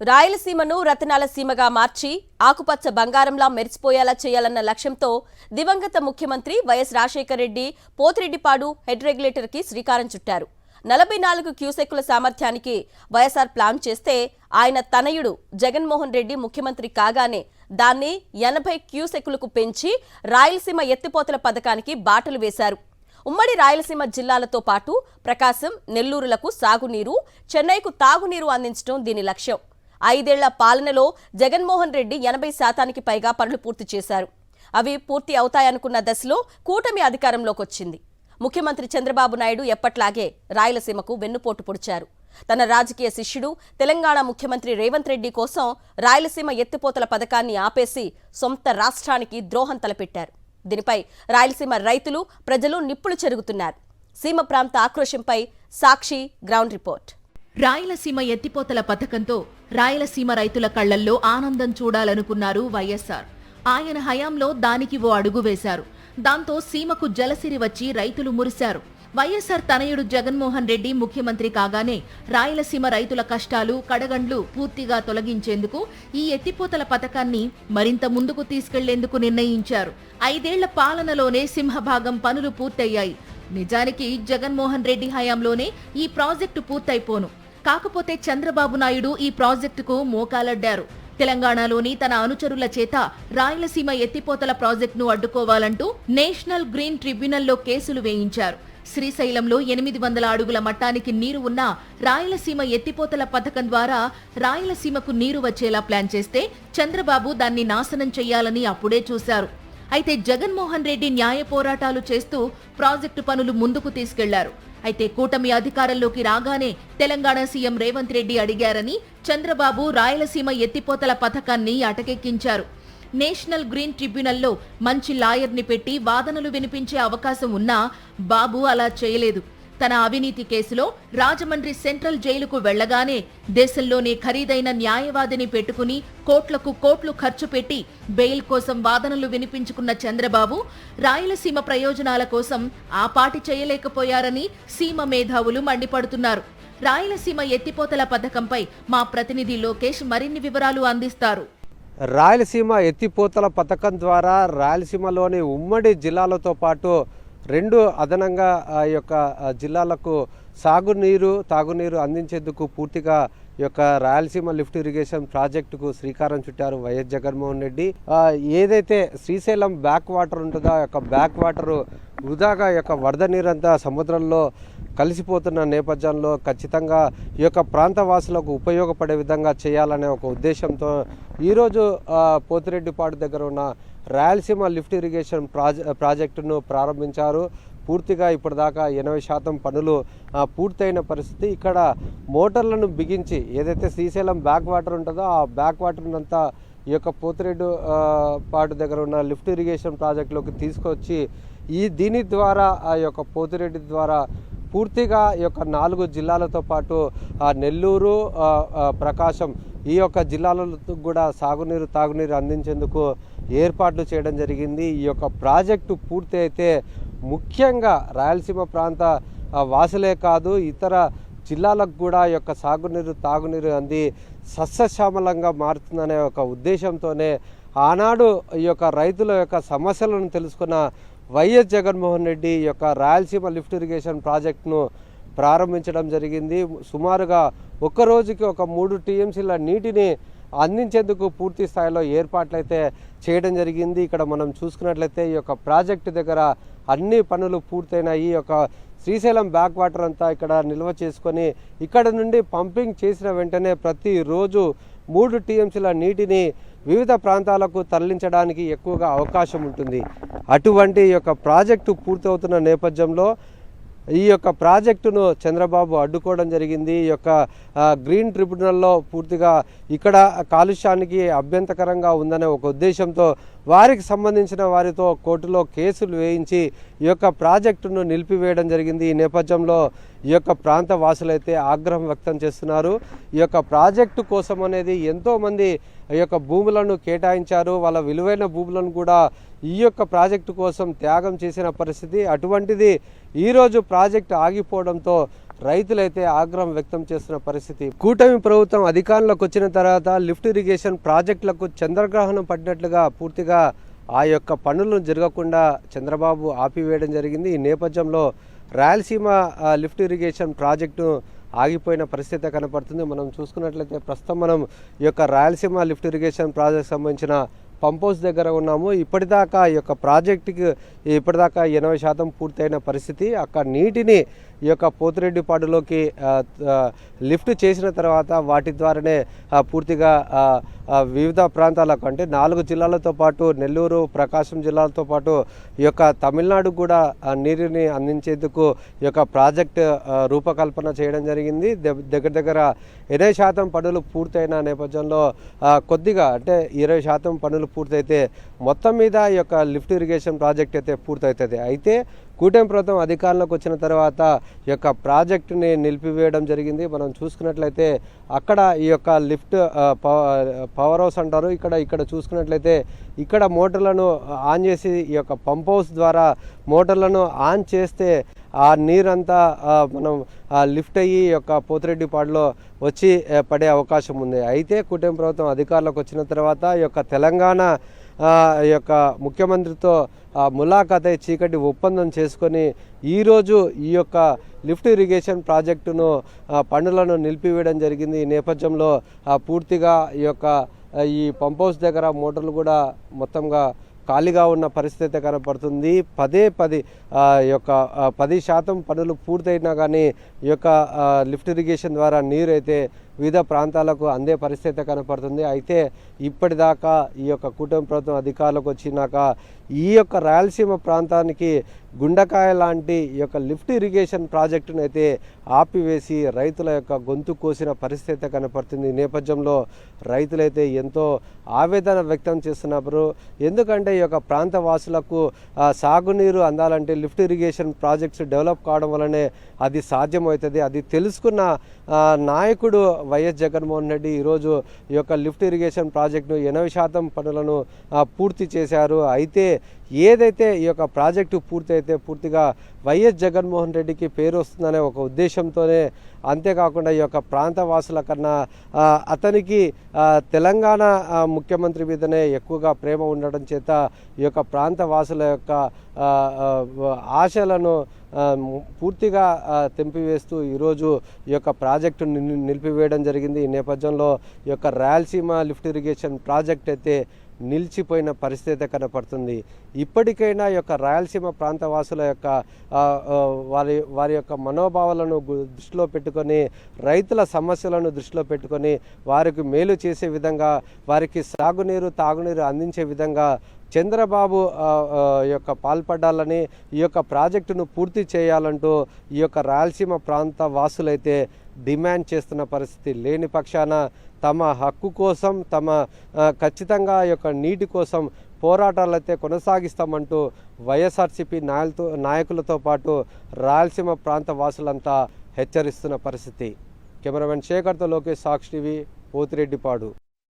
రాయలసీమను రతనాల సీమగా మార్చి ఆకుపచ్చ బంగారంలా మెరిసిపోయేలా చేయాలన్న లక్ష్యంతో దివంగత ముఖ్యమంత్రి వైఎస్ రాజశేఖర రెడ్డి పోతిరెడ్డిపాడు హెడ్ రెగ్యులేటర్కి శ్రీకారం చుట్టారు. 44 క్యూసెక్కుల సామర్థ్యానికి వైఎస్ఆర్ ప్లాన్ చేస్తే ఆయన తనయుడు జగన్మోహన్ రెడ్డి ముఖ్యమంత్రి కాగానే దాన్ని 80 క్యూసెక్కులకు పెంచి రాయలసీమ ఎత్తిపోతల పథకానికి బాటలు వేశారు. ఉమ్మడి రాయలసీమ జిల్లాలతో పాటు ప్రకాశం, నెల్లూరులకు సాగునీరు, చెన్నైకు తాగునీరు అందించడం దీని లక్ష్యం. 5 ఏళ్ల పాలనలో జగన్మోహన్ రెడ్డి 80% పైగా పనులు పూర్తి చేశారు. అవి పూర్తి అవుతాయనుకున్న దశలో కూటమి అధికారంలోకి వచ్చింది. ముఖ్యమంత్రి చంద్రబాబు నాయుడు ఎప్పట్లాగే రాయలసీమకు వెన్నుపోటు పొడిచారు. తన రాజకీయ శిష్యుడు తెలంగాణ ముఖ్యమంత్రి రేవంత్ రెడ్డి కోసం రాయలసీమ ఎత్తిపోతల పథకాన్ని ఆపేసి సొంత రాష్ట్రానికి ద్రోహం తలపెట్టారు. దీనిపై రాయలసీమ రైతులు, ప్రజలు నిప్పులు చెరుగుతున్నారు. సీమ ప్రాంత ఆక్రోశంపై సాక్షి గ్రౌండ్ రిపోర్ట్. రాయలసీమ ఎత్తిపోతల పథకంతో రాయలసీమ రైతుల కళ్లల్లో ఆనందం చూడాలనుకున్నారు వైఎస్ఆర్. ఆయన హయాంలో దానికి ఓ అడుగు వేశారు. దాంతో సీమకు జలసిరి వచ్చి రైతులు మురిశారు. వైఎస్ఆర్ తనయుడు జగన్మోహన్ రెడ్డి ముఖ్యమంత్రి కాగానే రాయలసీమ రైతుల కష్టాలు, కడగండ్లు పూర్తిగా తొలగించేందుకు ఈ ఎత్తిపోతల పథకాన్ని మరింత ముందుకు తీసుకెళ్లేందుకు నిర్ణయించారు. 5 ఏళ్ల పాలనలోనే సింహభాగం పనులు పూర్తయ్యాయి. నిజానికి జగన్మోహన్ రెడ్డి హయాంలోనే ఈ ప్రాజెక్టు పూర్తయిపోను. కాకపోతే చంద్రబాబు నాయుడు ఈ ప్రాజెక్టుకు మోకాలడ్డారు. తెలంగాణలోని తన అనుచరుల చేత రాయలసీమ ఎత్తిపోతల ప్రాజెక్టును అడ్డుకోవాలంటూ నేషనల్ గ్రీన్ ట్రిబ్యునల్లో కేసులు వేయించారు. శ్రీశైలంలో 800 అడుగుల మట్టానికి నీరు ఉన్న రాయలసీమ ఎత్తిపోతల పథకం ద్వారా రాయలసీమకు నీరు వచ్చేలా ప్లాన్ చేస్తే చంద్రబాబు దాన్ని నాశనం చెయ్యాలని అప్పుడే చూశారు. అయితే జగన్మోహన్ రెడ్డి న్యాయ పోరాటాలు చేస్తూ ప్రాజెక్టు పనులు ముందుకు తీసుకెళ్లారు. అయితే కూటమి అధికారంలోకి రాగానే తెలంగాణ సీఎం రేవంత్ రెడ్డి అడిగారని చంద్రబాబు రాయలసీమ ఎత్తిపోతల పథకాన్ని అటకెక్కించారు. నేషనల్ గ్రీన్ ట్రిబ్యునల్లో మంచి లాయర్ని పెట్టి వాదనలు వినిపించే అవకాశం ఉన్నా బాబు అలా చేయలేదు. తన అవినీతి కేసులో రాజమండ్రి సెంట్రల్ జైలుకు వెళ్లగానే దేశంలోనే ఖరీదైన న్యాయవాదిని పెట్టుకుని కోట్లకు కోట్లు ఖర్చు పెట్టి బెయిల్ కోసం వాదనలు వినిపించుకున్న చంద్రబాబు రాయలసీమ ప్రయోజనాల కోసం ఆ పాటి చేయలేకపోయారని సీమ మేధావులు మండిపడుతున్నారు. రాయలసీమ ఎత్తిపోతల పథకంపై మా ప్రతినిధి లోకేష్ మరిన్ని వివరాలు అందిస్తారు. రాయలసీమ ఎత్తిపోతల పథకం ద్వారా రాయలసీమలోని ఉమ్మడి జిల్లాలతో పాటు 2 అదనంగా ఈ యొక్క జిల్లాలకు సాగునీరు, తాగునీరు అందించేందుకు పూర్తిగా ఈ యొక్క రాయలసీమ లిఫ్ట్ ఇరిగేషన్ ప్రాజెక్టుకు శ్రీకారం చుట్టారు వైఎస్ జగన్మోహన్ రెడ్డి. ఏదైతే శ్రీశైలం బ్యాక్ వాటర్ ఉంటుందో ఆ యొక్క బ్యాక్ వాటర్ వృధాగా ఈ యొక్క వరద నీరంతా సముద్రంలో కలిసిపోతున్న నేపథ్యంలో ఖచ్చితంగా ఈ యొక్క ప్రాంతవాసులకు ఉపయోగపడే విధంగా చేయాలనే ఒక ఉద్దేశంతో ఈరోజు పోతిరెడ్డిపాడు దగ్గర ఉన్న రాయలసీమ లిఫ్ట్ ఇరిగేషన్ ప్రాజెక్టును ప్రారంభించారు. పూర్తిగా ఇప్పటిదాకా 80% పనులు పూర్తయిన పరిస్థితి. ఇక్కడ మోటార్లను బిగించి ఏదైతే శ్రీశైలం బ్యాక్ వాటర్ ఉంటుందో ఆ బ్యాక్ వాటర్నంతా ఈ యొక్క పోతిరెడ్డిపాడు దగ్గర ఉన్న లిఫ్ట్ ఇరిగేషన్ ప్రాజెక్టులోకి తీసుకొచ్చి దీని ద్వారా ఆ యొక్క పోతిరెడ్డి ద్వారా పూర్తిగా ఈ యొక్క 4 జిల్లాలతో పాటు నెల్లూరు, ప్రకాశం ఈ యొక్క జిల్లాలకు కూడా సాగునీరు, తాగునీరు అందించేందుకు ఏర్పాట్లు చేయడం జరిగింది. ఈ యొక్క ప్రాజెక్టు పూర్తి అయితే ముఖ్యంగా రాయలసీమ ప్రాంత వాసులే కాదు ఇతర జిల్లాలకు కూడా ఈ యొక్క సాగునీరు, తాగునీరు అంది సస్యశ్యామలంగా మారుతుందనే ఒక ఉద్దేశంతోనే ఆనాడు ఈ యొక్క రైతుల యొక్క సమస్యలను తెలుసుకున్న వైఎస్ జగన్మోహన్ రెడ్డి ఈ యొక్క రాయలసీమ లిఫ్ట్ ఇరిగేషన్ ప్రాజెక్టును ప్రారంభించడం జరిగింది. సుమారుగా ఒక్క రోజుకి ఒక 3 టీఎంసీల నీటిని అందించేందుకు పూర్తి స్థాయిలో ఏర్పాట్లయితే చేయడం జరిగింది. ఇక్కడ మనం చూసుకున్నట్లయితే ఈ యొక్క ప్రాజెక్టు దగ్గర అన్ని పనులు పూర్తయినాయి. ఈ యొక్క శ్రీశైలం బ్యాక్ వాటర్ అంతా ఇక్కడ నిల్వ చేసుకొని ఇక్కడ నుండి పంపింగ్ చేసిన వెంటనే ప్రతిరోజు 3 టీఎంసీల నీటిని వివిధ ప్రాంతాలకు తరలించడానికి ఎక్కువగా అవకాశం ఉంటుంది. అటువంటి ఈ యొక్క ప్రాజెక్టు పూర్తవుతున్న నేపథ్యంలో ఈ యొక్క ప్రాజెక్టును చంద్రబాబు అడ్డుకోవడం జరిగింది. ఈ యొక్క గ్రీన్ ట్రిబ్యునల్లో పూర్తిగా ఇక్కడ కాలుష్యానికి అభ్యంతకరంగా ఉందనే ఒక ఉద్దేశంతో వారికి సంబంధించిన వారితో కోర్టులో కేసులు వేయించి ఈ యొక్క ప్రాజెక్టును నిలిపివేయడం జరిగింది. ఈ నేపథ్యంలో ఈ యొక్క ప్రాంత వాసులైతే ఆగ్రహం వ్యక్తం చేస్తున్నారు. ఈ యొక్క ప్రాజెక్టు కోసం అనేది ఎంతోమంది ఈ యొక్క భూములను కేటాయించారు. వాళ్ళ విలువైన భూములను కూడా ఈ యొక్క ప్రాజెక్టు కోసం త్యాగం చేసిన పరిస్థితి. అటువంటిది ఈరోజు ప్రాజెక్టు ఆగిపోవడంతో రైతులైతే ఆగ్రహం వ్యక్తం చేస్తున్న పరిస్థితి. కూటమి ప్రభుత్వం అధికారంలోకి వచ్చిన తర్వాత లిఫ్ట్ ఇరిగేషన్ ప్రాజెక్టులకు చంద్రగ్రహణం పడినట్లుగా పూర్తిగా ఆ యొక్క పనులను జరగకుండా చంద్రబాబు ఆపివేయడం జరిగింది. ఈ నేపథ్యంలో రాయలసీమ లిఫ్ట్ ఇరిగేషన్ ప్రాజెక్టు ఆగిపోయిన పరిస్థితి కనపడుతుంది. మనం చూసుకున్నట్లయితే ప్రస్తుతం మనం ఈ యొక్క రాయలసీమ లిఫ్ట్ ఇరిగేషన్ ప్రాజెక్ట్ సంబంధించిన పంప్ హౌస్ దగ్గర ఉన్నాము. ఇప్పటిదాకా ఈ యొక్క ప్రాజెక్టుకి ఇప్పటిదాకా 80% పూర్తయిన పరిస్థితి. అక్కడ నీటిని ఈ యొక్క పోతిరెడ్డిపాడులోకి లిఫ్ట్ చేసిన తర్వాత వాటి ద్వారానే పూర్తిగా వివిధ ప్రాంతాలకు అంటే 4 జిల్లాలతో పాటు నెల్లూరు, ప్రకాశం జిల్లాలతో పాటు ఈ యొక్క తమిళనాడు కూడా నీరుని అందించేందుకు ఈ యొక్క ప్రాజెక్ట్ రూపకల్పన చేయడం జరిగింది. దగ్గర 80% పనులు పూర్తయిన నేపథ్యంలో కొద్దిగా అంటే 20% పనులు పూర్తయితే మొత్తం మీద ఈ యొక్క లిఫ్ట్ ఇరిగేషన్ ప్రాజెక్ట్ అయితే పూర్తవుతుంది. అయితే కూటమి ప్రభుత్వం అధికారంలోకి వచ్చిన తర్వాత ఈ యొక్క ప్రాజెక్టుని నిలిపివేయడం జరిగింది. మనం చూసుకున్నట్లయితే అక్కడ ఈ యొక్క లిఫ్ట్ పవర్ హౌస్ అంటారు. ఇక్కడ చూసుకున్నట్లయితే ఇక్కడ మోటార్లను ఆన్ చేసి ఈ యొక్క పంప్ హౌస్ ద్వారా మోటార్లను ఆన్ చేస్తే ఆ నీరంతా మనం లిఫ్ట్ అయ్యి ఈ యొక్క పోతిరెడ్డిపాడులో వచ్చి పడే అవకాశం ఉంది. అయితే కూటమి ప్రభుత్వం అధికారంలోకి వచ్చిన తర్వాత ఈ యొక్క తెలంగాణ ఈ యొక్క ముఖ్యమంత్రితో ములాఖాతై చీకటి ఒప్పందం చేసుకొని ఈరోజు ఈ యొక్క లిఫ్ట్ ఇరిగేషన్ ప్రాజెక్టును పనులను నిలిపివేయడం జరిగింది. ఈ నేపథ్యంలో పూర్తిగా ఈ పంప్ హౌస్ దగ్గర మోటార్లు కూడా మొత్తంగా ఖాళీగా ఉన్న పరిస్థితి కనపడుతుంది. 10% పనులు పూర్తయినా కానీ ఈ యొక్క లిఫ్ట్ ఇరిగేషన్ ద్వారా నీరు అయితే వివిధ ప్రాంతాలకు అందే పరిస్థితి కనపడుతుంది. అయితే ఇప్పటిదాకా ఈ యొక్క కూటమి ప్రభుత్వం అధికారులకు వచ్చినాక ఈ యొక్క రాయలసీమ ప్రాంతానికి గుండకాయ లాంటి ఈ యొక్క లిఫ్ట్ ఇరిగేషన్ ప్రాజెక్టును అయితే ఆపివేసి రైతుల యొక్క గొంతు కోసిన పరిస్థితి కనపడుతుంది. ఈ నేపథ్యంలో రైతులైతే ఎంతో ఆవేదన వ్యక్తం చేస్తున్నారు. ఎందుకంటే ఈ యొక్క ప్రాంత వాసులకు సాగునీరు అందాలంటే లిఫ్ట్ ఇరిగేషన్ ప్రాజెక్ట్స్ డెవలప్ కావడం వల్లనే అది సాధ్యమవుతుంది. అది తెలుసుకున్న నాయకుడు వైఎస్ జగన్మోహన్ రెడ్డి ఈరోజు ఈ యొక్క లిఫ్ట్ ఇరిగేషన్ ప్రాజెక్టును 80% పనులను పూర్తి చేశారు. అయితే ఏదైతే ఈ యొక్క ప్రాజెక్టు పూర్తయితే పూర్తిగా వైఎస్ జగన్మోహన్ రెడ్డికి పేరు వస్తుందనే ఒక ఉద్దేశంతోనే, అంతేకాకుండా ఈ యొక్క ప్రాంత వాసుల కన్నా అతనికి తెలంగాణ ముఖ్యమంత్రి మీదనే ఎక్కువగా ప్రేమ ఉండడం చేత ఈ యొక్క ప్రాంత వాసుల యొక్క ఆశలను పూర్తిగా తెంపివేస్తూ ఈరోజు ఈ యొక్క ప్రాజెక్టును నిలిపివేయడం జరిగింది. ఈ నేపథ్యంలో ఈ యొక్క రాయలసీమ లిఫ్ట్ ఇరిగేషన్ ప్రాజెక్ట్ అయితే నిలిచిపోయిన పరిస్థితి కనపడుతుంది. ఇప్పటికైనా ఈ యొక్క రాయలసీమ ప్రాంత వాసుల యొక్క వారి యొక్క మనోభావాలను దృష్టిలో పెట్టుకొని, రైతుల సమస్యలను దృష్టిలో పెట్టుకొని వారికి మేలు చేసే విధంగా, వారికి సాగునీరు తాగునీరు అందించే విధంగా చంద్రబాబు యొక్క పాల్పడాలని, ఈ యొక్క ప్రాజెక్టును పూర్తి చేయాలంటూ ఈ యొక్క రాయలసీమ ప్రాంత వాసులైతే డిమాండ్ చేస్తున్న పరిస్థితి. లేని పక్షాన తమ హక్కు కోసం, ఖచ్చితంగా ఈ యొక్క నీటి కోసం పోరాటాలు అయితే కొనసాగిస్తామంటూ వైఎస్ఆర్సీపీ నాయకులతో పాటు రాయలసీమ ప్రాంత వాసులంతా హెచ్చరిస్తున్న పరిస్థితి. కెమెరామెన్ శేఖర్తో లోకేష్, సాక్షి టీవీ, పోతిరెడ్డిపాడు.